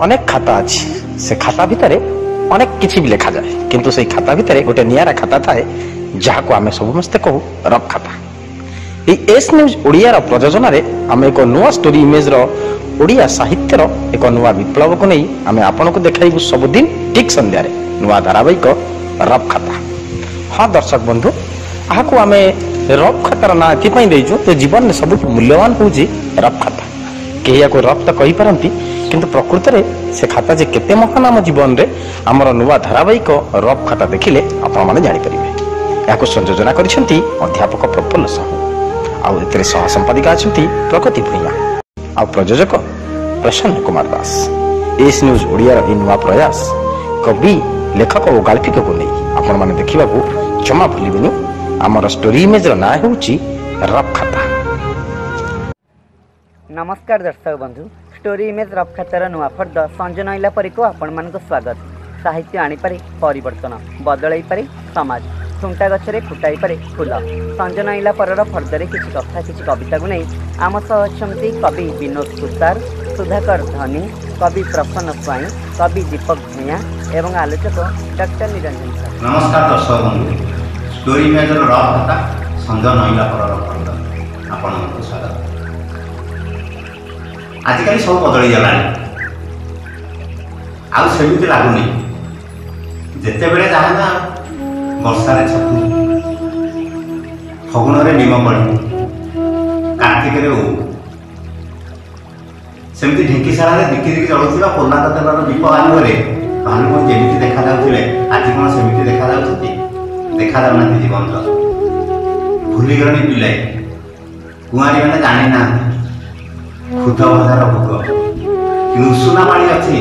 अनेक खाता अच्छी से खाता भितर अनेक किसी भी लिखा जाए किंतु से खाता भितर गोटे नियारा खाता थाए जहाँ को आम समस्ते कहू रफ खाता। एस न्यूज ओडिया प्रयोजन आम एक नुआ स्टोरी इमेज ओडिया साहित्यर एक नुआ विप्लव को नहीं आम आपन को देखाइबू सबुदिन ठीक संध्या नुआ धारावाहिक रफ खाता। हाँ दर्शक बंधु आपको आम रफ खातार ना ये जीवन में सब मूल्यवान हूँ रफ खाता। कहीं या रफ तो कही पारती किंतु प्रकृत में से खाता जे केते महान आम जीवन में आमर नुआ धारावाहिक रफ खाता देखिले आपण माने जानि परिबे। याको संयोजना करिसेंती अध्यापक प्रफुल्ल साहू आउ एतरे सह संपादिका अछंती प्रगति भुइया आउ प्रयोजक प्रसन्न कुमार दास। एस न्यूज ओडिया इ नुआ प्रयास कवि लेखक और गाल्पिक को नहीं आपण माने देखिबा को जमा भूलिबेनी। आमर स्टोरी इमेज ना होउची रफ खाता। नमस्कार दर्शक बंधु, स्टोरी इमेज रफ खातार नुआ फर्द संजन इला परी को आपण मानक स्वागत। साहित्य आनी पारे परिवर्तन बदलाई पारे समाज, ठुंटा गछरे फुटाई पारे फूल। संजन इला परर फर्दरे किछि कथा किछि कविता को नहीं आम सह अछंती कवि विनोद सुतार, सुधाकर धनी, कवि प्रसन्न स्वाई, कवि दीपक भूया एवं आलोचक डॉक्टर निरंजन साहू। नमस्कार दर्शक बंधु, स्टोरी इमेज रफ खाता संजन इला परर फर्द आपण मानक स्वागत। आजिकल सब बदली गला आमती लगुनि जिते बड़े जहाँ ना वर्षार छतु फगुण निमकड़ी कार्तिक सेमती ढिंकीशाला दिकी दिकी जलुवा पोलाद तेलर दीप आलुरे भालुक जमी देखा जाते आज कौन सेमती देखा देखा जाऊना जीवन भूलीगले पिलाई कुआरी मैंने जानी ना खुद बधार भोग कि उषुना पानी अच्छी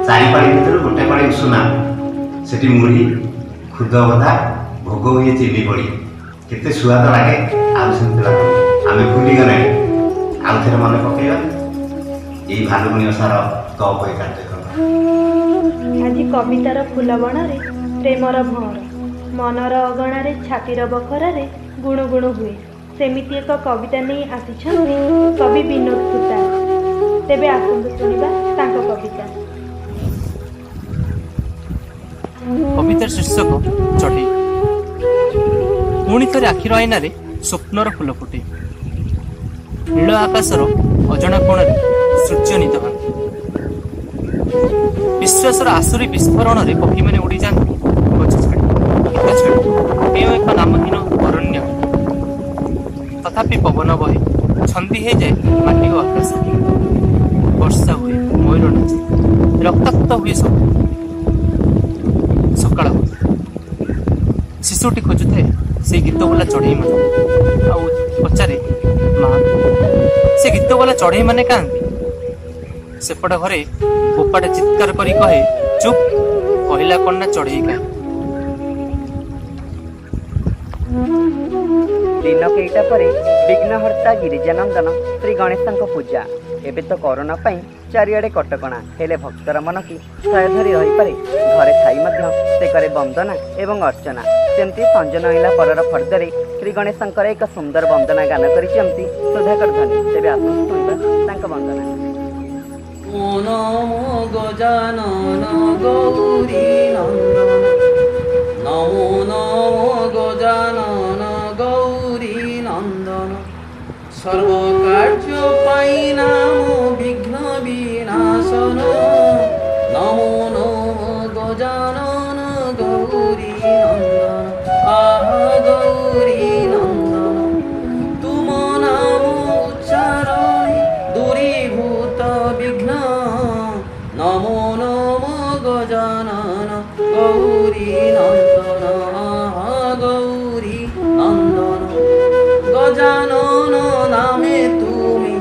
चारि पाड़ी भर गोटे पाड़ी उषुना से मुढ़ी खुद बधा भोग हुए चिली पड़ी केते सुआद लगे आमती लगे आम भूलीगले आउ थे मन पकड़ा यही भालुगुणी ओषार तप कार्यक्रम। आज कवितार फूलबण प्रेमर भंवर मनर अगणार छातीर बखरार गुणु गुणु हुए सेमिति एक कविता नहीं आसिछन्ति कवि विनोद सुतार। तेबे आसंतु सुनिबा तांको कविता। कवितार शीर्षक चढ़ई। पुणी थे आखिर आईनार स्वप्नर फुल फुटे नील आकाशर अजणा कोण सूर्य निदवान विश्वासर आसुरी विस्फोरण में पक्षी मैंने उड़ी जाती गछ छाड़ी गीत छाड़ी केउ एक नामहीन अरण्य। तथापि पवन बहे छंदी हो जाए माटी और आकाश वर्षा हुए मयूर नाचे रक्ताक्त हुए सब सकाळ शिशुटी खोजुए से गीत बोला चढ़ई मान पचारे माँ से गीत बोला चढ़ई मैंने क्या सेपट घरे बोपाटे चित्कार करी कहे चुप कहला कन्या चढ़ई का। दिन केईटा पर विघ्नहर्ता गिरिजानंदन श्री गणेश पूजा। एबे तो कोरोना पाई चारिआडे कटकणा हेले भक्तर मन की छाया धरी रही पारे घरे थाई मध्य से करे वंदना एवं अर्चना। सेमती संजन इला परर फर्दरे श्री गणेश एक सुंदर वंदना गान करिसेंती सुधाकर धनी। तेबे आसंतु सुनिबा तांका वंदना। नमो गजानन गौरी नंदन नमो नमो गजानन गौरी नंदन सर्व कार्य पाई नामो विघ्न विनाशन नमो नमो गजानन गौरी नंदन आह गौरी नंदन तुम नाम उच्चारण दूरीभूत विघ्न नमो नमो गजानन गौरी नंदन आह गौरी नंदन गजानन नामे तुमी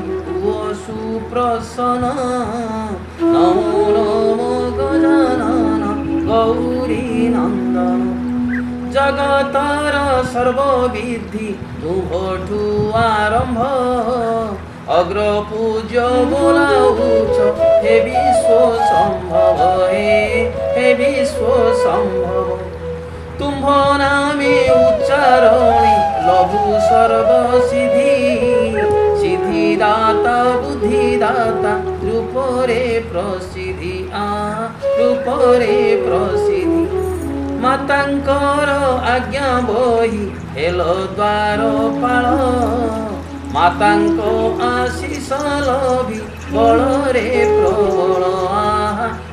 सुप्रसन्न नमो नमो गजानन गौरी नंदन जगतर सर्वविधि तुभठु आरंभ अग्र पूज्य बोलाउछ हे विश्व संभव हे विश्व संभव तुम्भ नामे उच्चारणी लघु सर्व सिद्धि सिद्धिदाता बुद्धिदाता रूपरे प्रसिद्धि ପରେ ପ୍ରସିଦ୍ଧି ମାତାଙ୍କର ଆଜ୍ଞା ବହି ହେଲ ଦ୍ୱାର ପାଳ ମାତାଙ୍କ ଆଶିଷ ଲଭି ବଳରେ ପ୍ରବଳ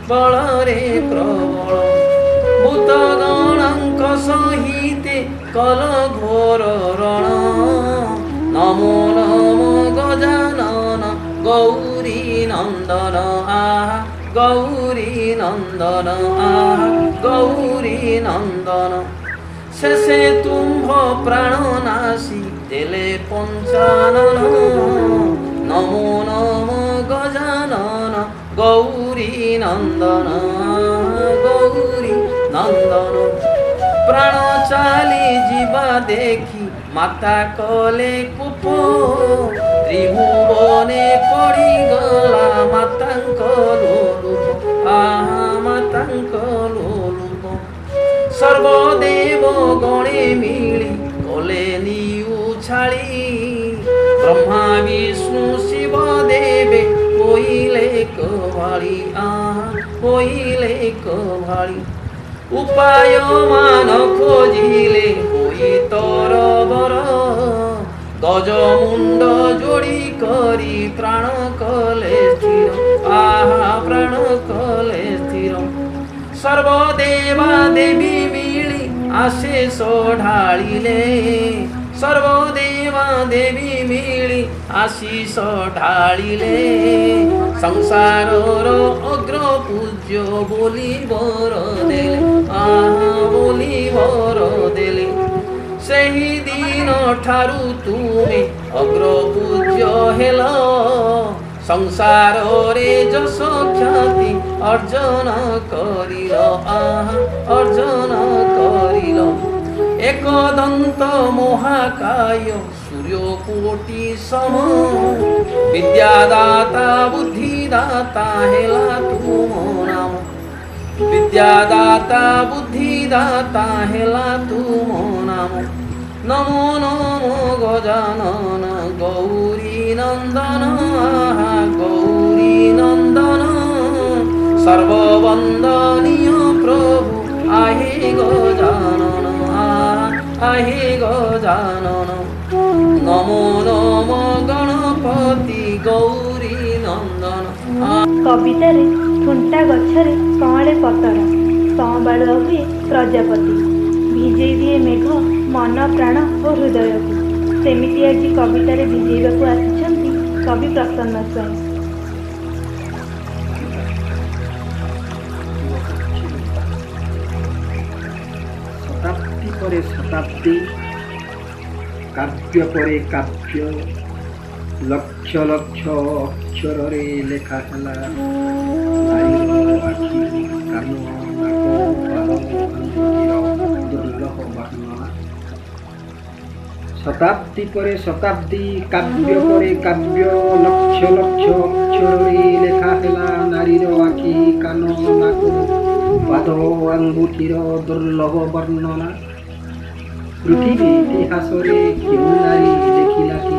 ବଳରେ ପ୍ରବଳ ଭୂତଗଣଙ୍କ ସହିତେ କଲ ଘୋର ରଣ ନମୋ ନମୋ ଗଜାନନ ଗୌରୀ ନନ୍ଦନ ଗୌରୀ ନନ୍ଦନ ଗୌରୀ ନନ୍ଦନ शेषे तुम्भ प्राणनाशी देले पंचानन नमो नमो गजानन गौरी नंदन गौरी नंदन प्राण चाली जीवा देखी माता कले कुप त्रिभुवने पड़ी गला मातांक लोलुप मातांक लोलुप सर्वदेव गणे मिली कले नियु छाड़ी ब्रह्मा विष्णु शिव देवे कोइले कवाड़ी कोइले कवाड़ी उपाय मान खोजिले कोई तर बर गज मुंड जोड़ी करी प्राण कले स्थिर प्राण कले स्थिर सर्वदेवा देवी मिली आशेष ढालिले सर्वदेवा देवी मिली आशीष ढालिले संसारर अग्र पूज्य बोली बर देले बोली बर देले सेही दिन ठारू तुमे अग्र पूज्य हेल संसार रे जस ख्याति अर्जन करिल अर्जन करिल एकदंत महाकाय सूर्यकोटि सम विद्यादाता बुद्धिदाता हेला तुम नाम विद्यादाता बुद्धिदाता हेला तुम नाम नमो नमो गजानन गौरी नंदन गौरी नंदन सर्ववंदनीय प्रभु आहे गजानन आहे गजानन नमो नमो गणपति गौरी नंदन। कवितारे ठुंटा गछरे कळे पतर संबाळ हुए प्रजापति भिजई दिए मेघ मन प्राण और हृदय को सेमिति आज कवितारे भिजेइबाकु आसिछन्ति कवि प्रसन्न स्वयं। शताब्दी परे शताब्दी काव्य परे काव्य लक्ष लक्ष अक्षर रे लेखा हला आखि कान नाक दुर्लभ वर्णना शताब्दी परे शताब्दी काव्य परे काव्य लक्ष लक्ष अक्षर रे लेखा हला नारीर आखि कान नाक पाद आंगुठीर दुर्लभ वर्णना पृथ्वी इतिहास रे केउ नारी देखिला कि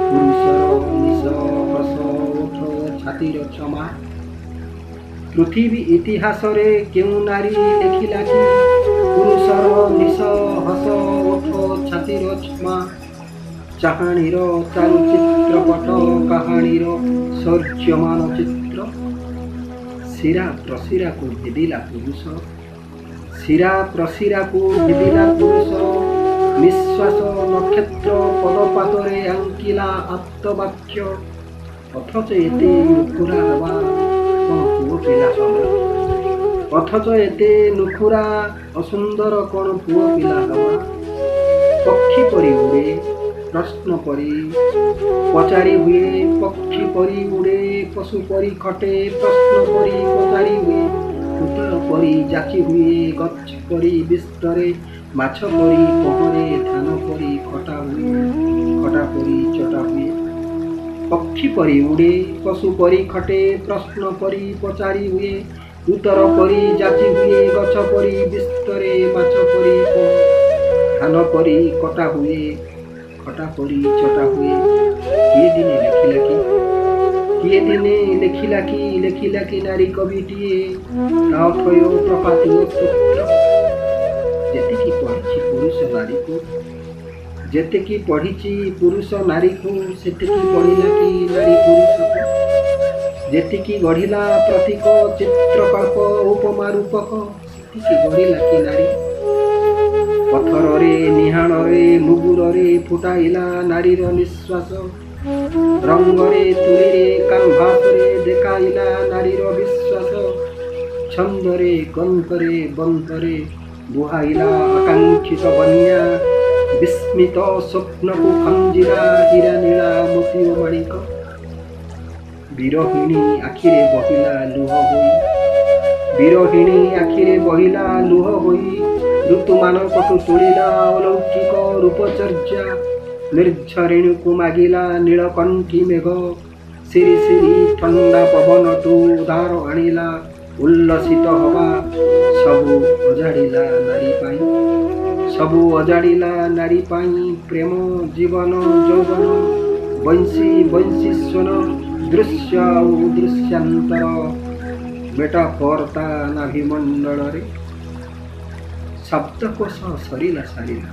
पुरुषर निश हस ओठ छातीर क्षमा पृथ्वी इतिहास रे केउ नारी देखिला कि पुरुषर निश हस ओठ छातीर क्षमा चाहाणीर चालुचित्रपट कहाणीर सौर्यमान चित्र शिरा प्रशिरा को भेदिला पुरुष शिरा प्रशिरा को भेदिला पुरुष निश्वास नक्षत्र पदपातरे आंकिला आत्मवाक्य अथच एते नुखुरा हवा कौन पुओ पिला हवा अथच एते नुखुरा असुंदर कौन पुओ पिला हवा पक्षी परी उड़े प्रश्न परी पचारि हुए पक्षी परी उड़े पशु परी खटे प्रश्न परी पचारि हुए उत्तर परी जाची हुए गछ परी विस्तरे माछ परी पहरे धान परी खटा हुए खटा परी चटा हुए पक्षी परी उड़े पशु परी खटे प्रश्न परी पचारि हुए उत्तर परी जाची हुए गछ परी विस्तरे माछ परी धान परी कटा हुए खटा परी चटा हुए ये दिने लिखिला कि କିଏ ଦିନେ ଲେଖିଲା କି ନାରୀ କବିଟିଏ ତା ଅଥୟ ପ୍ରପାତ ସ୍ତୋତ୍ର। ଯେତିକି ପଢ଼ିଛି ପୁରୁଷ ନାରୀକୁ, ଯେତିକି ପଢ଼ିଛି ପୁରୁଷ ନାରୀକୁ, ସେତିକି ପଢ଼ିଲା କି ନାରୀ ପୁରୁଷକୁ। ଯେତିକି ଗଢ଼ିଲା ପ୍ରତୀକ ଚିତ୍ରକଳ୍ପ ଉପମା ରୂପକ, ସେତିକି ଗଢ଼ିଲା କି ନାରୀ। ପଥରରେ ନିହାଣରେ ମୁଗୁରରେ ଫୁଟାଇଲା ନାରୀର ନିଶ୍ୱାସ। ରଙ୍ଗରେ ତୁଳିରେ କାନଭାସରେ ଦେଖାଇଲା ନାରୀର ବିଶ୍ୱାସ। ଛନ୍ଦରେ ଗନ୍ଧରେ ବନ୍ଧରେ ବୁହାଇଲା ଆକାଂକ୍ଷିତ ବନ୍ୟା। ବିସ୍ମିତ ସ୍ୱପ୍ନକୁ ଖଞ୍ଜିଲା ହୀରା ନୀଳା ମୋତି ଓ ମାଣିକ। ବିରହିଣୀ ଆଖିରେ ବହିଲା ଲୁହ ହୋଇ, ବିରହିଣୀ ଆଖିରେ ବହିଲା ଲୁହ ହୋଇ। ଋତୁମାନଙ୍କଠୁ ତୁଳିଲା ଅଲୌକିକ ରୂପଚର୍ଯ୍ୟା। ନିର୍ଝରିଣୀକୁ ମାଗିଲା ନୀଳକଣ୍ଠୀ ମେଘ। ସିରି ସିରି ଥଣ୍ଡା ପବନଠୁ ଉଦ୍ଧାର ଆଣିଲା ଉଲ୍ଲସିତ ହବା। ସବୁ ଅଜାଡ଼ିଲା ନାରୀ ପାଇଁ, ସବୁ ଅଜାଡ଼ିଲା ନାରୀ ପାଇଁ। ପ୍ରେମ ଜୀବନ ଯୌବନ ବଂଶୀ ବଂଶୀସ୍ୱନ ଦୃଶ୍ୟ ଆଉ ଦୃଶ୍ୟାନ୍ତର ମେଟାଫୋର ତା ନାଭିମଣ୍ଡଳରେ। ଶବ୍ଦକୋଷ ସରିଲା ସାରିଲା,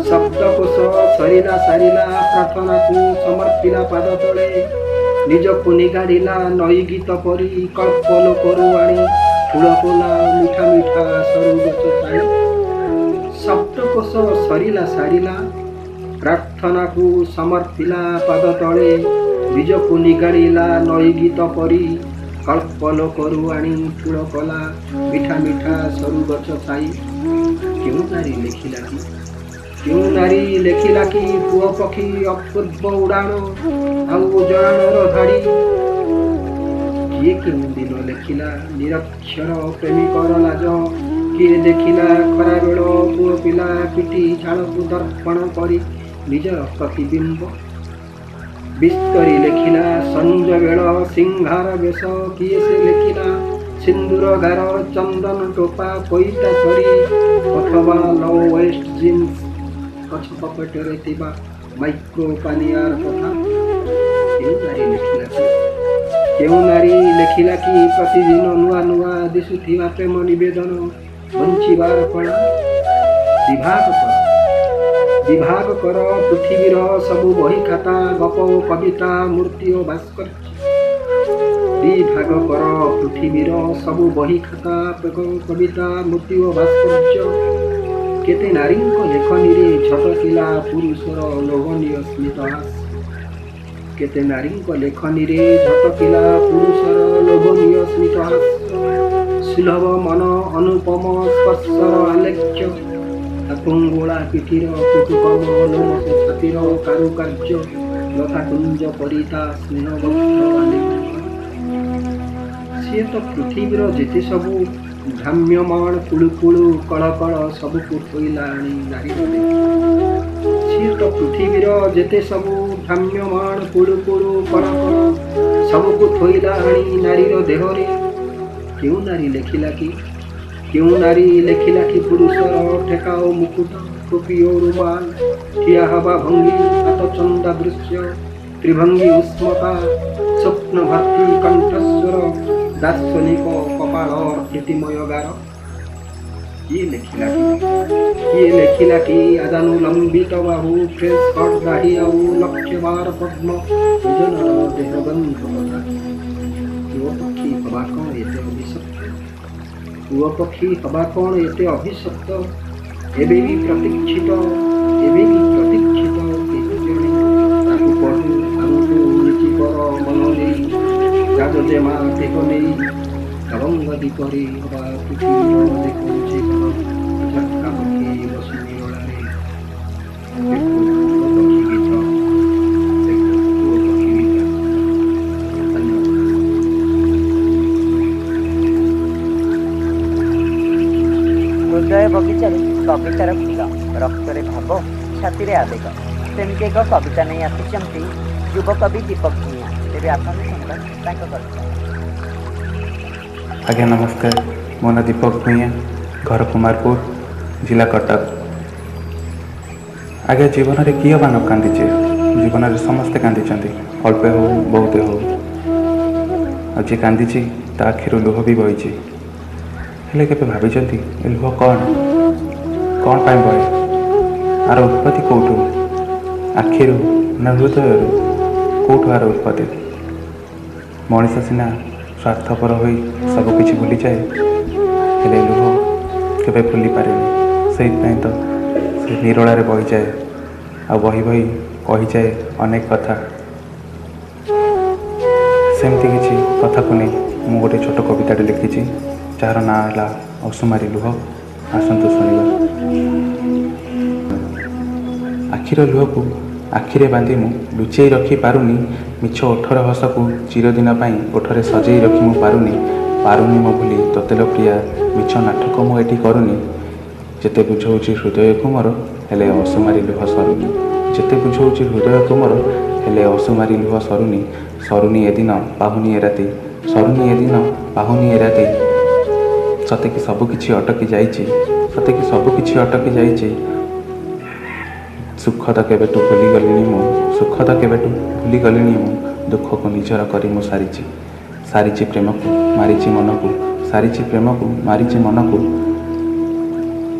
ଶବ୍ଦକୋଷ ସରିଲା ସାରିଲା। ପ୍ରାର୍ଥନାକୁ ସମର୍ପିଲା ପାଦ ତଳେ। ନିଜକୁ ନିଗାଡ଼ିଲା ନଈ ଗୀତ ପରି କଳ୍ପଲୋକରୁ ଆଣି ଫୁଳ କୋଲା ମିଠା ମିଠା ସରୁ ଗଛ ଛାଇ। ଶବ୍ଦକୋଷ ସରିଲା ସାରିଲା, ପ୍ରାର୍ଥନାକୁ ସମର୍ପିଲା ପାଦ ତଳେ। ନିଜକୁ ନିଗାଡ଼ିଲା ନଈ ଗୀତ ପରି କଳ୍ପଲୋକରୁ ଆଣି ଫୁଳ କଲା ମିଠା ମିଠା ସରୁ ଗଛ ଛାଇ। କେଉଁ ନାରୀ ଲେଖିଲା କି, କେଉଁ ନାରୀ ଲେଖିଲା କି ପୁଅ ପକ୍ଷୀ ଅପୂର୍ବ ଉଡ଼ାଣ ଆଉ ଜଣାଣର ଧାଡ଼ି। କିଏ କେଉଁ ଦିନ ଲେଖିଲା ନିରକ୍ଷର ପ୍ରେମିକର ଲାଜ। କିଏ ଦେଖିଲା ଖରାବେଳ ପୁଅ ପିଲା ପିଟି ଝାଳକୁ ଦର୍ପଣ କରି ନିଜର ପ୍ରତିବିମ୍ବ। ବିସ୍ତରି ଲେଖିଲା ସଞ୍ଜ ବେଳ ସିଂହାର ବେଶ। କିଏ ସେ ଲେଖିଲା ସିନ୍ଦୁର ଗାର ଚନ୍ଦନ ଟୋପା ପଇତା ସରି ଅଥବା ଲୋ ୱେଷ୍ଟ ଜିନ୍ସ ଗଛ ପକେଟରେ ଥିବା ମାଇକ୍ରୋ ପାନିଆର କଥା। କେଉଁ ନାରୀ ଲେଖିଲା କି, କେଉଁ ନାରୀ ଲେଖିଲା କି ପ୍ରତିଦିନ ନୂଆ ନୂଆ ଦିଶୁଥିବା ପ୍ରେମ ନିବେଦନ ବଞ୍ଚିବାର କଳା। ବିଭାଗ କର ପୃଥିବୀର ସବୁ ବହି ଖାତା ଗପ ଓ କବିତା ମୂର୍ତ୍ତି ଓ ଭାସ୍କର୍ଯ୍ୟ। ବିଭାଗ କର ପୃଥିବୀର ସବୁ ବହି ଖାତା କବିତା ମୂର୍ତ୍ତି ଓ ଭାସ୍କର୍ଯ୍ୟ। କେତେ ନାରୀଙ୍କ ଲେଖନୀରେ ଝଟକିଲା ପୁରୁଷର ଲୋଭନୀୟ ସ୍ମିତହାସ। କେତେ ନାରୀଙ୍କ ଲେଖନୀରେ ଝଟକିଲା ପୁରୁଷର ଲୋଭନୀୟ ସ୍ମିତହାସ। ସୁଲଭ ମନ ଅନୁପମ ସ୍ପର୍ଶର ଆଲେଖ୍ୟ। ଆକୁଙ୍ଗୁଳା ପିଠିର କୁଟୁକମ ଲୋମସ ଛାତିର କାରୁକାର୍ଯ୍ୟ। ଲତାକୁଞ୍ଜ ପରି ତା ସ୍ନେହବକ୍ଷ ଆଲିଙ୍ଗନ। ସିଏ ତ ପୃଥିବୀର ଯେତେ ସବୁ ଭ୍ରାମ୍ୟମାଣ କୁଳୁକୁଳୁ କଳକଳ ସବୁକୁ ଥୋଇଲା ଆଣି ନାରୀର ଦେହ। ସିଏ ତ ପୃଥିବୀର ଯେତେ ସବୁ ଭ୍ରାମ୍ୟମାଣ କୁଳୁକୁଳୁ କଳକଳ ସବୁକୁ ଥୋଇଲା ଆଣି ନାରୀର ଦେହରେ। କେଉଁ ନାରୀ ଲେଖିଲା କି, କେଉଁ ନାରୀ ଲେଖିଲା କି ପୁରୁଷର ଠେକା ଓ ମୁକୁଟ ଟୋପି ଓ ରୁମାଲ। ଠିଆ ହେବା ଭଙ୍ଗୀ ହାତ ଚନ୍ଦା ଦୃଶ୍ୟ ତ୍ରିଭଙ୍ଗୀ ଉଷ୍ମତା ସ୍ୱପ୍ନ ଭର୍ତ୍ତି କଣ୍ଠସ୍ୱର ଦାର୍ଶନିକ କପାଳ ପ୍ରୀତିମୟ ଗାର। କିଏ ଲେଖିଲା କି, କିଏ ଲେଖିଲା କି ଆଦାନୁଲମ୍ବିତ ବାହୁ ଫ୍ରେସ୍ କଟ୍ ଦାଢ଼ି ଆଉ ଲକ୍ଷ୍ୟବାର ପଦ୍ମ ଓଜନର ଦେହଗନ୍ଧ କଥା। ପୁଅ ପକ୍ଷୀ ହବା କ'ଣ ଏତେ ଅଭିଶପ୍ତ, ପୁଅ ପକ୍ଷୀ ହବା କ'ଣ ଏତେ ଅଭିଶପ୍ତ। ଏବେ ବି ପ୍ରତୀକ୍ଷିତ, ଏବେ ବି ପ୍ରତୀକ୍ଷିତ କେହି ଜଣେ ତାକୁ ପଢ଼ୁ ଆମକୁ ନିଜର ମନ ନେଇ ରାଜଜେମା ଦେହ ନେଇ ତରଙ୍ଗ ଦୀପରେ ହବା ପୃଥିବୀର ଦେଖୁଛି ଝଟକା ପକ୍ଷୀ ବସି ନିରଳାରେ। ପକ୍ଷୀ ଗୀତ, ପକ୍ଷୀ ଗୀତ। ହୃଦୟ ବଗିଚାରେ କବିତାର ଫୁଲ, ରକ୍ତରେ ଭାବ, ଛାତିରେ ଆବେଗ। ସେମିତି ଏକ କବିତା ନେଇ ଆସିଛନ୍ତି ଯୁବକବି ଦୀପକ ଭୂୟାଁ। ତେବେ ଆସନ୍ତୁ ଶୁଣିବା ତାଙ୍କ କବିତା। ଆଜ୍ଞା ନମସ୍କାର, ମୋ ନାଁ ଦୀପକ ଭୂୟାଁ, ଘର କୁମାରପୁର, ଜିଲ୍ଲା କଟକ। ଆଜ୍ଞା ଜୀବନରେ କିଏ ବା ନ କାନ୍ଦିଛେ, ଜୀବନରେ ସମସ୍ତେ କାନ୍ଦିଛନ୍ତି। ଅଳ୍ପେ ହଉ ବହୁତେ ହଉ। ଆଉ ଯିଏ କାନ୍ଦିଛି ତା ଆଖିରୁ ଲୁହ ବି ବହିଛି। ହେଲେ କେବେ ଭାବିଛନ୍ତି ଏ ଲୁହ କ'ଣ ପାଇଁ ବହେ? ଆର ଉତ୍ପତ୍ତି କେଉଁଠୁ? ଆଖିରୁ ନା ହୃଦୟରୁ? କେଉଁଠୁ ଆର ଉତ୍ପତ୍ତି? ମଣିଷ ସିନା ସ୍ୱାର୍ଥପର ହୋଇ ସବୁକିଛି ଭୁଲିଯାଏ, ହେଲେ ଲୁହ କେବେ ଭୁଲି ପାରେନି। ସେଇଥିପାଇଁ ତ ସେ ନିରୋଳାରେ ବହିଯାଏ, ଆଉ ବହି ବହି କହିଯାଏ ଅନେକ କଥା। ସେମିତି କିଛି କଥାକୁ ନେଇ ମୁଁ ଗୋଟେ ଛୋଟ କବିତାଟେ ଲେଖିଛି, ଯାହାର ନାଁ ହେଲା ଅସୁମାରୀ ଲୁହ। ଆସନ୍ତୁ ଶୁଣିବା। ଆଖିର ଲୁହକୁ ଆଖିରେ ବାନ୍ଧି ମୁଁ ଲୁଚେଇ ରଖିପାରୁନି, ମିଛ ଓଠର ହସକୁ ଚିରଦିନ ପାଇଁ ଓଠରେ ସଜେଇ ରଖି ମୁଁ ପାରୁନି ମୋ ଭୁଲି ତୋତେଲ ପ୍ରିୟା, ମିଛ ନାଟକ ମୁଁ ଏଠି କରୁନି। ଯେତେ ବୁଝଉଛି ହୃଦୟକୁ ମୋର, ହେଲେ ଅସୁମାରୀ ଲୁହ ସରୁନି। ଯେତେ ବୁଝଉଛି ହୃଦୟକୁ ମୋର, ହେଲେ ଅସୁମାରୀ ଲୁହ ସରୁନି। ସରୁନି ଏଦିନ ପାହୁନି ଏ ରାତି, ସରୁନି ଏଦିନ ପାହୁନି ଏ ରାତି। ସତେକି ସବୁକିଛି ଅଟକି ଯାଇଛି, ସତେକି ସବୁକିଛି ଅଟକି ଯାଇଛି। ସୁଖ ତ କେବେଠୁ ଭୁଲିଗଲିଣି ମୁଁ, ସୁଖ ତ କେବେଠୁ ଭୁଲିଗଲିଣି ମୁଁ। ଦୁଃଖକୁ ନିଜର କରି ମୁଁ ସାରିଛି ପ୍ରେମକୁ ମାରିଛି ମନକୁ, ସାରିଛି ପ୍ରେମକୁ ମାରିଛି ମନକୁ।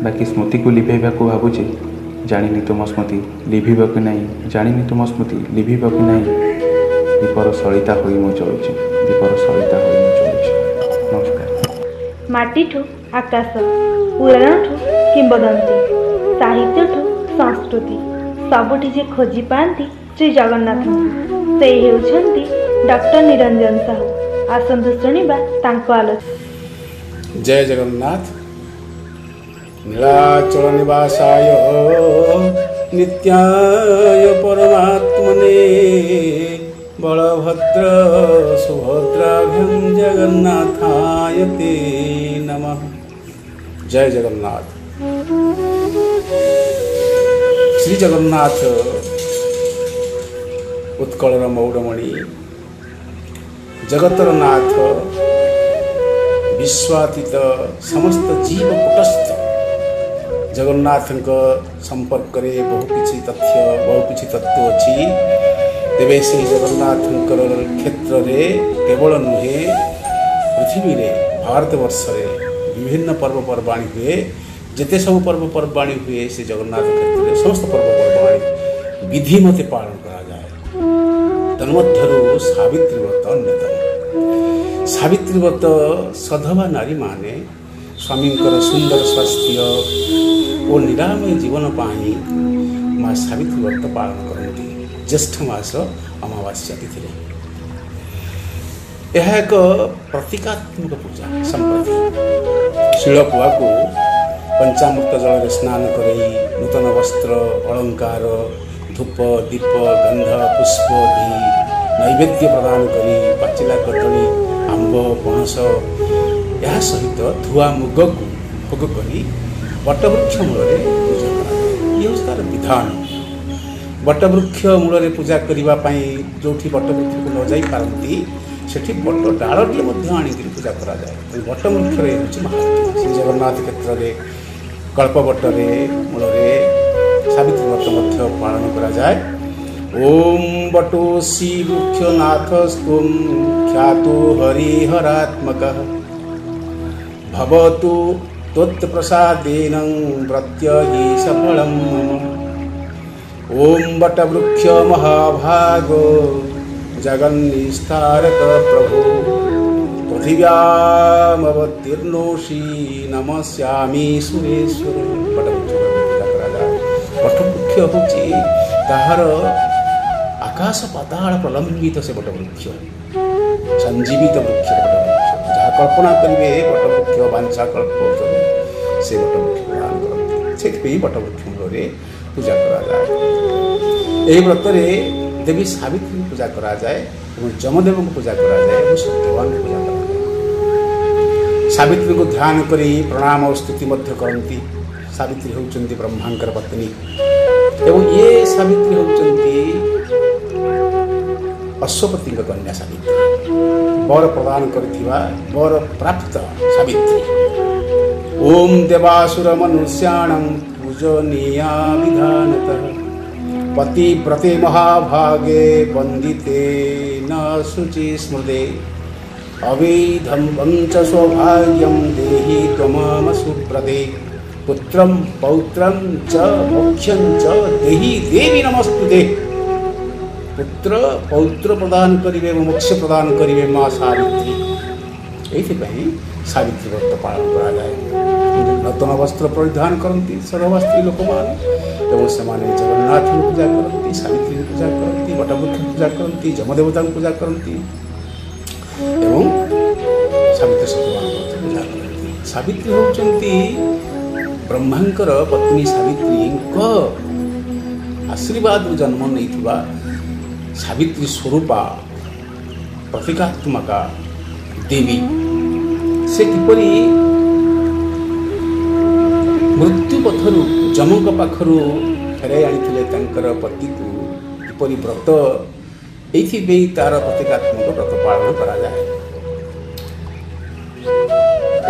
ବାକି ସ୍ମୃତିକୁ ଲିଭେଇବାକୁ ଭାବୁଛି, ଜାଣିନି ତୁମ ସ୍ମୃତି ଲିଭିବ କି ନାହିଁ, ଜାଣିନି ତୁମ ସ୍ମୃତି ଲିଭିବ କି ନାହିଁ। ଦୀପର ସଳିତା ହୋଇ ମୁଁ ଚଳୁଛି, ଦୀପର ସଳିତା ହୋଇ ମୁଁ ଚଳୁଛି। ନମସ୍କାର। ମାଟିଠୁ ଆକାଶ, ପୁରାଣଠୁ କିମ୍ବଦନ୍ତୀ, ସାହିତ୍ୟଠୁ ସଂସ୍କୃତି, ସବୁଠି ଯେ ଖୋଜି ପାଆନ୍ତି ଶ୍ରୀ ଜଗନ୍ନାଥଙ୍କୁ, ସେ ହେଉଛନ୍ତି ଡକ୍ଟର ନିରଞ୍ଜନ ସାହୁ। ଆସନ୍ତୁ ଶୁଣିବା ତାଙ୍କ ଆଲୋଚନା। जय जगन्नाथ। नीलाचल निवासाय नित्याय परमात्मने बलभद्र सुभद्राभ्यं जगन्नाथाय ते नमः। जय जगन्नाथ। श्री जगन्नाथ उत्कलर मौड़मणि, जगतर नाथ, विश्वातीत समस्त जीव कुटस्थ जगन्नाथ संपर्क में बहु किसी तथ्य बहु किसी तत्व अच्छी। तेरे से जगन्नाथ क्षेत्र में केवल नुहे पृथ्वी रे भारतवर्ष में विभिन्न पर्वपर्वाणी हुए। जिते सब पर्वपर्वाणी हुए से जगन्नाथ क्षेत्र में समस्त पर्वपर्वाणी विधि मते पालन करा जाए। तन्मध्यरु सावित्री व्रत अन्यतम। सावित्री व्रत सधवा नारी माने स्वामी सुंदर स्वास्थ्य और निरामय जीवन पाई माँ सावित्री व्रत पालन करती ज्येष्ठ मास अमावास्या तिथि। यह एक प्रतीकात्मक पूजा संप्रति शिलपुआ को पंचामृत जल स्नान कर नूतन वस्त्र अलंकार धूप दीप गंध पुष्प दी नैवेद्य प्रदान करी पाचिला कदली आंब पणस यह सहित धुआ मुग को भोग करी वटवृक्ष मूल पूजा ये तार विधान। वटवृक्ष मूल पूजा करने जो वटवृक्ष को न जाई पारती सेठी बट डालटे आनिक पूजा करा जाए। वटवृक्ष महात्मा श्री जगन्नाथ क्षेत्र में कल्पवटरे मूल सावित्री व्रत पालन करा जाए। ओम वटोसी वृक्षनाथ स्त्वं ख्यातो हरिहरात्मकः भवतु त्वत्प्रसादेन प्रत्यहि सफलं मम। ओम वटवृक्ष महाभागो जगन्निस्तारक प्रभो पृथिव्यामवतीर्णोषि नमस्यामि सुरेश्वर। वटवृक्ष हूँ ताहार आकाश पाताल प्रलंबित से वटवृक्ष संजीवित वृक्ष वटवृक्ष जहाँ कल्पना करेंगे वटवृक्ष वांछा कल्प से वटवृक्ष प्रदान करते से वटवृक्ष मूल पूजा करा जाए। यही व्रत देवी सावित्री पूजा करा जाए और जमदेव को पूजा करा जाए और सत्यवान को पूजा करा जाए। सावित्री को ध्यान करी प्रणाम और स्तुति करती। सावित्री होउचंती ब्रह्मांकर पत्नी एवं ये सावित्री होउचंती अश्वपति कन्या सावित्री वर प्रदान करथिबा वर प्राप्त सावित्री। ओम देवासुर मनुष्याणं पूजनीया विधानतः पतिव्रते महाभागे वंदिते न शुचि स्मृते अवैधं वंच सौभाग्यं देहि त्वमम सुप्रदे पुत्रं पौत्रं च मोक्षं च देहि देवी नमस्तुते। पुत्र पौत्र प्रदान करिवे मोक्ष प्रदान करिवे माँ सावित्री। एइथिपाई सावित्री व्रत पालन करा जाए। नूतन वस्त्र परिधान करती सर्व स्त्री लोक एवं से जगन्नाथ पूजा करती, सावित्री पूजा करती, वटवृक्ष पूजा करती, जमदेवता पूजा करती एवं सावित्री सत्यवान पूजा करती। सावित्री होउचंती ब्रह्मांकर पत्नी सावित्री आशीर्वाद जन्म नहीं सावित्री स्वरूपा प्रतीकात्मका देवी से किपरि मृत्यु पथरु जमक पाखरु फेराई आनी पति को किपरि व्रत ये तार प्रतीकात्मक व्रत पालन करा जाए।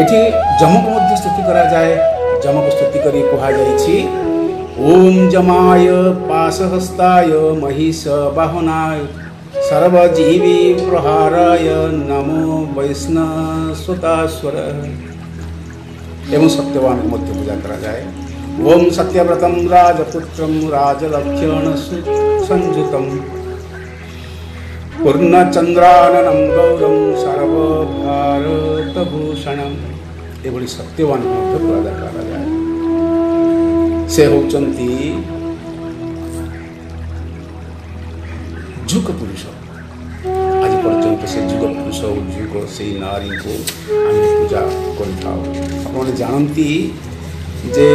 एठी जमक मध्य स्तुति करा जाए। जमक स्तुति करी कहा जाइछि ओम जमाय पाशहस्ताय महिष वाहनाय सर्वजीवी प्रहाराय नमो वैष्णवसुतास्वर। एवं सत्यवान को मध्य पूजा करा जाए। ओम सत्यव्रतम राजपुत्रम राजलक्ष्मण संयुतम पूर्णचंद्राननं गौरम सर्वभारतभूषणम। एभली सत्यवान को मध्य पूजा करा जाए। से होचंती जुग पुरुष। आज पर्यंत से जुग पुरुष जुग से नारी को आम पूजा कर जानती जे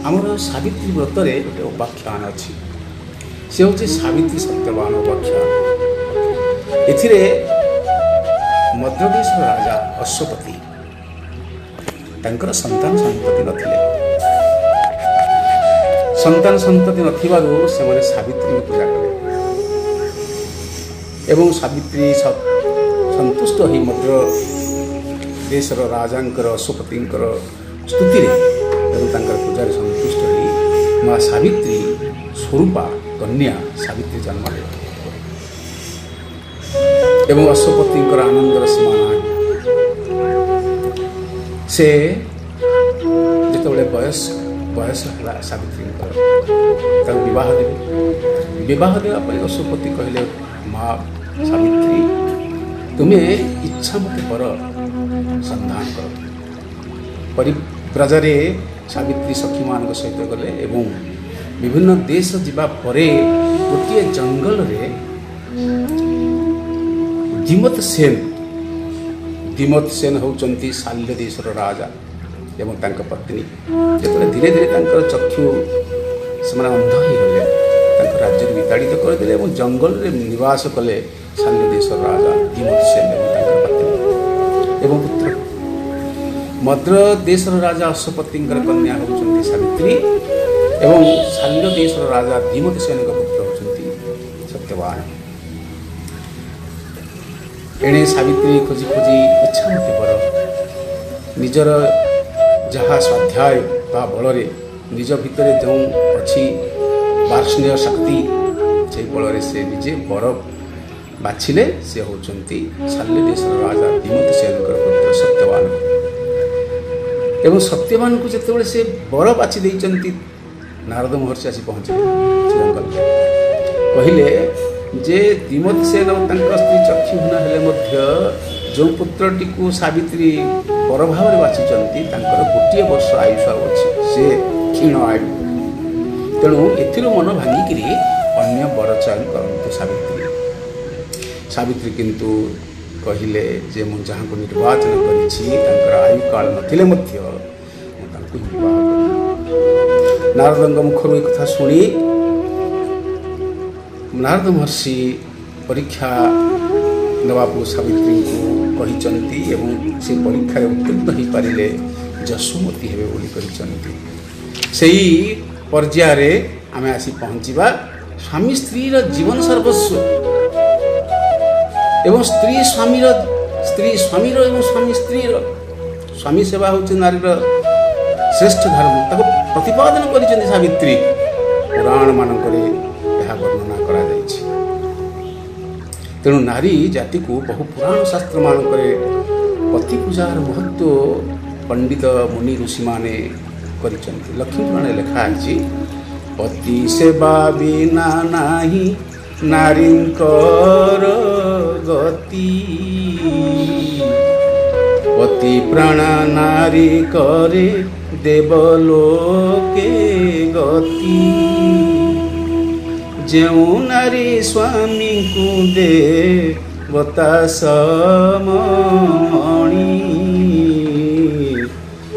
आमर सावित्री व्रत गोटे उपाख्यान अच्छी से हूँ सावित्री सत्यवान उपाख्यान। एथिरे मध्यदेश राजा अश्वपति तांकर संतान संतति नथिले। संतान संतति नथिबारु से सावित्री पूजा कले एवं सावित्री संतुष्ट होई मध्य देशर राजांकर अश्वपतिंकर स्तुति एवं तांकर पूजा संतुष्ट होई माँ सावित्री स्वरूपा कन्या सावित्री जन्म ले एवं अश्वपतिंकर आनंदर सीमा से जिते बयस है सावित्री विवाह देवे। विवाह देवाई अश्वपति कहले माँ सावित्री तुम्हें इच्छा मत पर संधान कर। परिव्रजरे सावित्री सखी मान सहित गले एवं विभिन्न देश जीवा परे गोटे जंगल रे दिमत सेन होचंती शाल्य देशर राजा एवं तांका पत्नी जो धीरे धीरे चक्षु से अंध हो गले राज्य विताड़ित करदे और जंगल रे निवास कले शाल्य देशर राजा दिमत सेन एवं पत्नी एवं पुत्र। मद्र देशर राजा अश्वपति कन्या होचंती सावित्री एवं शाल्य देशर राजा दिमत सेन पुत्र होचंती सत्यवान। एणे सावित्री खोजी खोजी इच्छा मते पर निजर जहाँ स्वाध्याय बा बल निज भितर जो अच्छी वार्ष्णेय शक्ति से बल से निजे बर बाछिले से होचंती शाल्य देशर राजा दिमत सेन पुत्र सत्यवान। एवं सत्यवान को जिते से बर बाछि देइचंती नारद महर्षि आसी पहुँचे जंगल कहले जे दिमत सेन और स्त्री चक्षुहीन हेले जो पुत्रटी को सावित्री बर भाव में बाछिंट गोटे वर्ष आयुष अच्छी से क्षीण आयु तेणु एथिर मन भांगिकी अन्य बर चयन करते सावित्री। सावित्री किंतु कहले जे मु जहाँ को निर्वाचन कर आयु काल नथिले नारद मुखर एक कथा शुणी नारद महर्षि परीक्षा नवाकू सावित्री को कहते एवं से परीक्षा उत्तीर्ण हो पारे जशोमती हे बोली से पर्याय आम आसी पहुँचा। स्वामी स्त्री जीवन सर्वस्व एवं स्त्री स्वामी एवं स्वामी स्त्री स्वामी सेवा हूँ नारी श्रेष्ठ धर्म ताको प्रतिपादन कर सावित्री पुराण मानकरे यह वर्णना करा जायछि। तेणु नारी जाति को बहु पुराण शास्त्र मानकरे पति पूजार महत्व पंडित मुनि ऋषि माने करिसंति। लक्ष्मी पुराण लेखा है पति सेवा बिना नाही नारींकर गति, पति प्राण नारी करे देवलोके गति, जेउ नारी स्वामी को देवता समणी,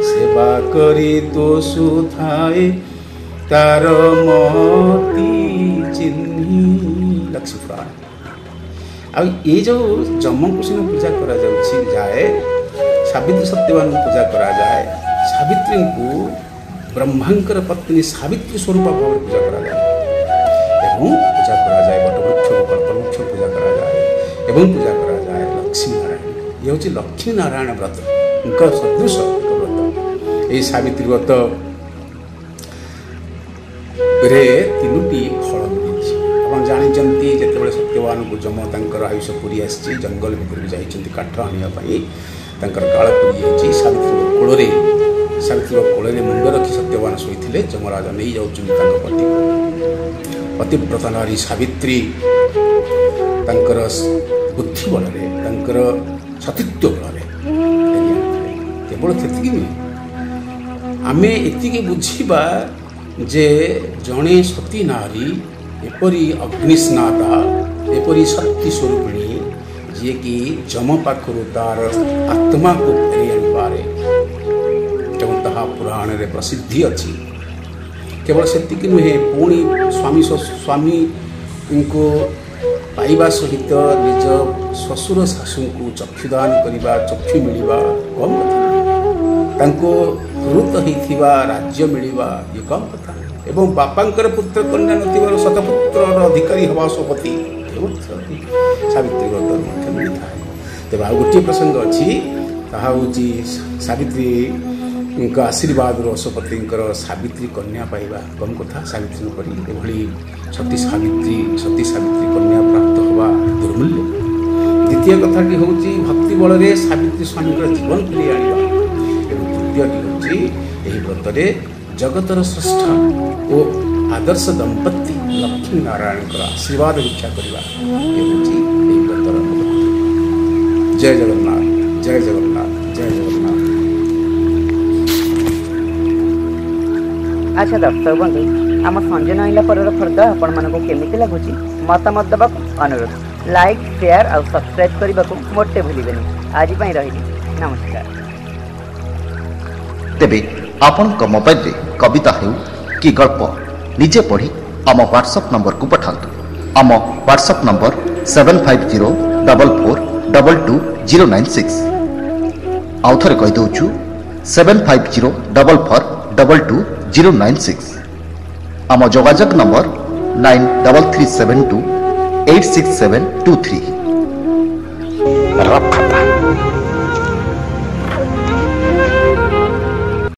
सेवा करी तो सुधाए तार मती चिन्ही। लक्ष्मी पुराण आ ये जो जम्मू को सिना पूजा करा जाए, सावित्री सत्यवान को पूजा करा जाए, सावित्री को ब्रह्मांकर पत्नी सावित्री स्वरूप भाव पूजा करा जाए एवं पूजा करा जाए वटवृक्ष कल्पवृक्ष पूजा करा जाए एवं पूजा करा जाए लक्ष्मी नारायण। ये हूँ लक्ष्मी नारायण व्रत उनका सदृश एक व्रत। ये सावित्री व्रत रे तीनोटी फल मिली। आप जानते जिते सत्यवान को जम तर आयुष पूरी आसी जंगल भितर जाइए काठ आने काल पूरी सावित्री कोल मुंड रखी सत्यवान शोते जमराज नहीं जाऊँ पति पतिव्रता नारी सावित्री बुद्धि बल सतीत्व बल केवल से नुहे आम एति बुझा जे जड़े सती नारी एपरी अग्निस्नाता एपरी शक्ति स्वरूपिणी जी कि जम पाखु तार आत्मा को फेरी आनीपारे पुराण रे प्रसिद्धि अच्छी। केवल से नुहे पुणी स्वामी स्वामी को पाइबा सहित निज ससुर शाशु को चक्षुदान करवा चक्षु मिलवा कम कथा, हृत होता राज्य मिलवा ये कम कथा एवं बापांकर पुत्र कन्या नथिबार शतपुत्र अधिकारी हवा स्वपति सावित्री व्रत मिलता है। तेज आ गोटे प्रसंग अच्छी ताहा हूँ सावित्री आशीर्वाद अशोपति सावित्री कन्या पाइबा कम कथा। सावित्री परी सती सावित्री कन्या प्राप्त हवा दुर्मूल्य। द्वितीय कथाटी हूँ भक्ति बल सावित्री स्वामी जीवन फेरी आना एवं तृतीयटी हूँ यही व्रतरे जगतर श्रेष्ठ और आदर्श दंपति लक्ष्मी नारायण आशीर्वाद भिक्षा करवा ये हूँ व्रतर। जय जगन्नाथ जय जगन्नाथ जय जगन्नाथ। अच्छा दर्शक बंधु आम संजय नईला पर फर्द आपण मानक केमिति लगुच मतामत देवा अनुरोध। लाइक शेयर और सब्सक्राइब करने को मोटे भूलिबेनि। आज रही नमस्कार। तेबे आपण मोबाइल रे कविता हेउ कि गल्प निजे पढ़ी आम व्हाट्सएप नंबर को पठातु। आम व्हाट्सएप नंबर 7504422096। आउ थरे कहि दउछु 7504422096। आम जोगाजोग नंबर 9337286723।